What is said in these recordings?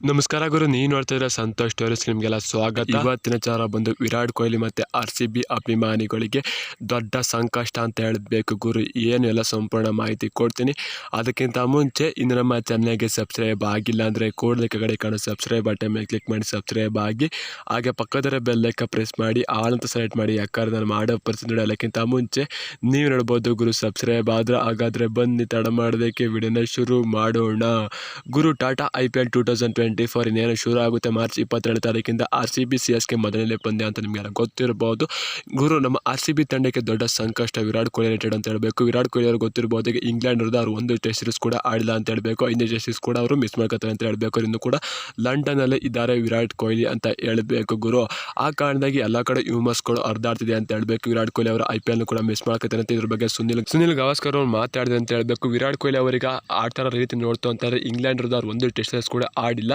ನಮಸ್ಕಾರ ಗುರು, ನೀವು ನೋಡ್ತಾ ಇದ್ರೆ ಸಂತೋಷ್ ಸ್ಟೋರೀಸ್. ನಿಮಗೆಲ್ಲ ಸ್ವಾಗತ. ಇವತ್ತಿನ ವಿಚಾರ ಬಂದು ವಿರಾಟ್ ಕೊಹ್ಲಿ ಮತ್ತು RCB ಅಭಿಮಾನಿಗಳಿಗೆ ದೊಡ್ಡ ಸಂಕಷ್ಟ ಅಂತ ಹೇಳಬೇಕು ಗುರು. ಏನು ಎಲ್ಲ ಸಂಪೂರ್ಣ ಮಾಹಿತಿ ಕೊಡ್ತೀನಿ. ಅದಕ್ಕಿಂತ ಮುಂಚೆ ಇನ್ನು ನಮ್ಮ ಚಾನಲ್ಗೆ ಸಬ್ಸ್ಕ್ರೈಬ್ ಆಗಿಲ್ಲ ಅಂದರೆ ಕೂಡಲೇ ಕೆಳಗಡೆ ಕಾಣೋ ಸಬ್ಸ್ಕ್ರೈಬ್ ಬಟನ್ ಮೇಲೆ ಕ್ಲಿಕ್ ಮಾಡಿ ಸಬ್ಸ್ಕ್ರೈಬ್ ಆಗಿ, ಹಾಗೆ ಪಕ್ಕದ ಬೆಲ್ಲೈಕ ಪ್ರೆಸ್ ಮಾಡಿ ಆಲ್ ಅಂತ ಸೆಲೆಕ್ಟ್ ಮಾಡಿ. ಯಾಕಂದ್ರೆ ನಾನು ಮಾಡೋ ಪರಿಸ್ಥಿತಿ ನೋಡೋಕ್ಕಿಂತ ಮುಂಚೆ ನೀವು ನೋಡ್ಬೋದು ಗುರು. ಸಬ್ಸ್ಕ್ರೈಬ್ ಆದರೆ ಹಾಗಾದರೆ ಬನ್ನಿ ತಡ ಮಾಡೋದಕ್ಕೆ ವಿಡಿಯೋನ ಶುರು ಮಾಡೋಣ ಗುರು. ಟಾಟಾ IPL 2024 ಇನ್ನೇನು ಶುರು ಆಗುತ್ತೆ ಮಾರ್ಚ್ 22 ತಾರೀಕಿಂದ. RCB CSK ಮೊದಲನೇ ಪಂದ್ಯ ಅಂತ ನಿಮಗೆಲ್ಲ ಗೊತ್ತಿರಬಹುದು ಗುರು. ನಮ್ಮ RCB ತಂಡಕ್ಕೆ ದೊಡ್ಡ ಸಂಕಷ್ಟ ವಿರಾಟ್ ಕೊಹ್ಲಿ ರಿಲೇಟೆಡ್ ಅಂತ ಹೇಳಬೇಕು. ವಿರಾಟ್ ಕೊಹ್ಲಿ ಅವರು ಗೊತ್ತಿರಬಹುದು, ಈಗ ಇಂಗ್ಲೆಂಡ್ ವಿರುದ್ಧ ಅವರು ಒಂದು ಟೆಸ್ಟ್ ಸೀರೀಸ್ ಕೂಡ ಆಡಿಲ್ಲ ಅಂತ ಹೇಳಬೇಕು. 5ನೇ ಟೆಸ್ಟ್ ಸೀರೀಸ್ ಕೂಡ ಅವರು ಮಿಸ್ ಮಾಡ್ಕೊತಾರೆ ಅಂತ ಹೇಳಬೇಕು. ಇನ್ನು ಕೂಡ ಲಂಡನ್ನಲ್ಲಿ ಇದ್ದಾರೆ ವಿರಾಟ್ ಕೊಹ್ಲಿ ಅಂತ ಹೇಳಬೇಕು ಗುರು. ಆ ಕಾರಣದಾಗಿ ಎಲ್ಲ ಕಡೆ ಹ್ಯೂಮರ್ಸ್ಗಳು ಹರಿದಾಡ್ತಿದೆ ಅಂತ ಹೇಳಬೇಕು. ವಿರಾಟ್ ಕೊಹ್ಲಿ ಅವರು IPL ಕೂಡ ಮಿಸ್ ಮಾಡ್ಕೊತಾರೆ ಅಂತ ಇದ್ರ ಬಗ್ಗೆ ಸುನಿಲ್ ಗವಾಸ್ಕರ್ ಅವರು ಮಾತಾಡಿದೆ ಅಂತ ಹೇಳಬೇಕು. ವಿರಾಟ್ ಕೊಹ್ಲಿ ಅವರಿಗೆ ಆಡ್ತಾರ ರೀತಿ ನೋಡ್ತು ಅಂತಾರೆ. ಇಂಗ್ಲೆಂಡ್ ವಿರುದ್ಧ ಅವರು ಒಂದು ಟೆಸ್ಟ್ ಸೀರೀಸ್ ಕೂಡ ಆಡಿಲ್ಲ.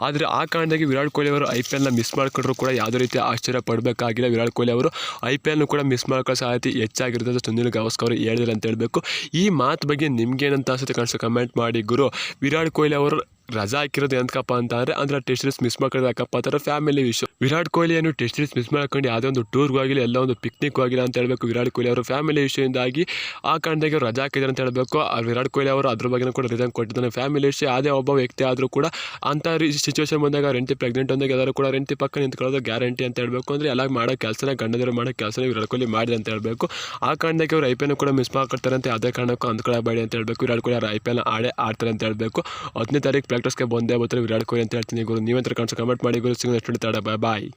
ಆದರೆ ಆ ಕಾರಣದಾಗಿ ವಿರಾಟ್ ಕೊಹ್ಲಿ ಅವರು IPLನ ಮಿಸ್ ಮಾಡ್ಕೊಂಡ್ರು ಕೂಡ ಯಾವುದೇ ರೀತಿ ಆಶ್ಚರ್ಯ ಪಡಬೇಕಾಗಿಲ್ಲ. ವಿರಾಟ್ ಕೊಹ್ಲಿ ಅವರು IPLನು ಕೂಡ ಮಿಸ್ ಮಾಡ್ಕೊಳ್ಳೋ ಸಾಧ್ಯತೆ ಹೆಚ್ಚಾಗಿರುತ್ತೆ ಅಂತ ಸುನಿಲ್ ಗವಾಸ್ಕರ್ ಅವರು ಹೇಳಿದ್ರು ಅಂತ ಹೇಳಬೇಕು. ಈ ಮಾತು ಬಗ್ಗೆ ನಿಮ್ಗೇನಂತ ಅನ್ಸುತ್ತೆ ಕಾಣಿಸೋ ಕಮೆಂಟ್ ಮಾಡಿ ಗುರು. ವಿರಾಟ್ ಕೊಹ್ಲಿ ಅವರು ರಜಾ ಹಾಕಿರೋದು ಎಂತಕಪ್ಪ ಅಂದರೆ ಟೆಸ್ಟ್ ಸೀರೀಸ್ ಮಿಸ್ ಮಾಡ್ಕೊಳ್ಳೋದು ಯಾಕಪ್ಪ ಅಂತಾರೆ ಫ್ಯಾಮಿಲಿ ವಿಷಯ. ವಿರಾಟ್ ಕೊಹ್ಲಿ ಏನು ಟೆಸ್ಟ್ ಸೀರೀಸ್ ಮಿಸ್ ಮಾಡ್ಕೊಂಡು ಯಾವುದೇ ಒಂದು ಟೂರ್ಗೂ ಆಗಿಲ್ಲ, ಎಲ್ಲ ಒಂದು ಪಿಕ್ನಿಕ್ ಆಗಿಲ್ಲ ಅಂತ ಹೇಳಬೇಕು. ವಿರಾಟ್ ಕೊಹ್ಲಿ ಅವರು ಫ್ಯಾಮಿಲಿ ವಿಷಯದಿಂದಾಗಿ ಆ ಕಾರಣದಾಗಿ ರಜಾ ಹಾಕಿದ್ದಾರೆ ಅಂತ ಹೇಳಬೇಕು. ವಿರಾಟ್ ಕೊಹ್ಲಿ ಅವರು ಅದ್ರ ಬಗ್ಗೆ ಕೂಡ ರೀಸನ್ ಕೊಟ್ಟಿದ್ದಾನೆ. ಫ್ಯಾಮಿಲಿ ವಿಷಯ ಯಾವುದೇ ಒಬ್ಬ ವ್ಯಕ್ತಿ ಆದರೂ ಕೂಡ ಅಂಥ ಸಿಚುವೇಶನ್ ಬಂದಾಗ ರೆಂಟಿ ಪ್ರೆಗ್ನೆಂಟ್ ಅಂದಾಗ ಎಲ್ಲರೂ ಕೂಡ ರೆಂಟಿ ಪಕ್ಕ ನಿಂತ್ಕೊಳ್ಳೋದು ಗ್ಯಾರಂಟಿ ಅಂತ ಹೇಳಬೇಕು. ಅಂದರೆ ಎಲ್ಲ ಮಾಡೋ ಕೆಲಸನ ಗಂಡದರು ಮಾಡೋ ಕೆಲಸನ ವಿರಾಟ್ ಕೊಹ್ಲಿ ಮಾಡಿದೆ ಅಂತ ಹೇಳಬೇಕು. ಆ ಕಾರಣದಾಗಿ ಅವರು IPL ಕೂಡ ಮಿಸ್ ಮಾಡ್ಕೊಳ್ತಾರೆ ಅಂತ ಯಾವುದೇ ಕಾರಣಕ್ಕೂ ಅಂದ್ಕೊಳ್ಳಬೇಡಿ ಅಂತ ಹೇಳಬೇಕು. ವಿರಾಟ್ ಕೊಹ್ಲಿ ಅವರು IPL ಆಡ್ತಾರೆ ಅಂತ ಹೇಳಬೇಕು. 10ನೇ ತಾರೀಕು ಪ್ರಾಕ್ಟೀಸ್ಗೆ ಬಂದೇ ಬರ್ತಾರೆ ವಿರಾಟ್ ಕೊಹ್ಲಿ ಅಂತ ಹೇಳ್ತೀನಿ ಗುರು. ನೀವಂತರ ಕಾಣಿಸೋ ಕಮೆಂಟ್ ಮಾಡಿ ಗುರು. ಸಿಗೋದು ನೆಕ್ಸ್ಟ್ ವಿಡಿಯೋ. ಬಾಯ್.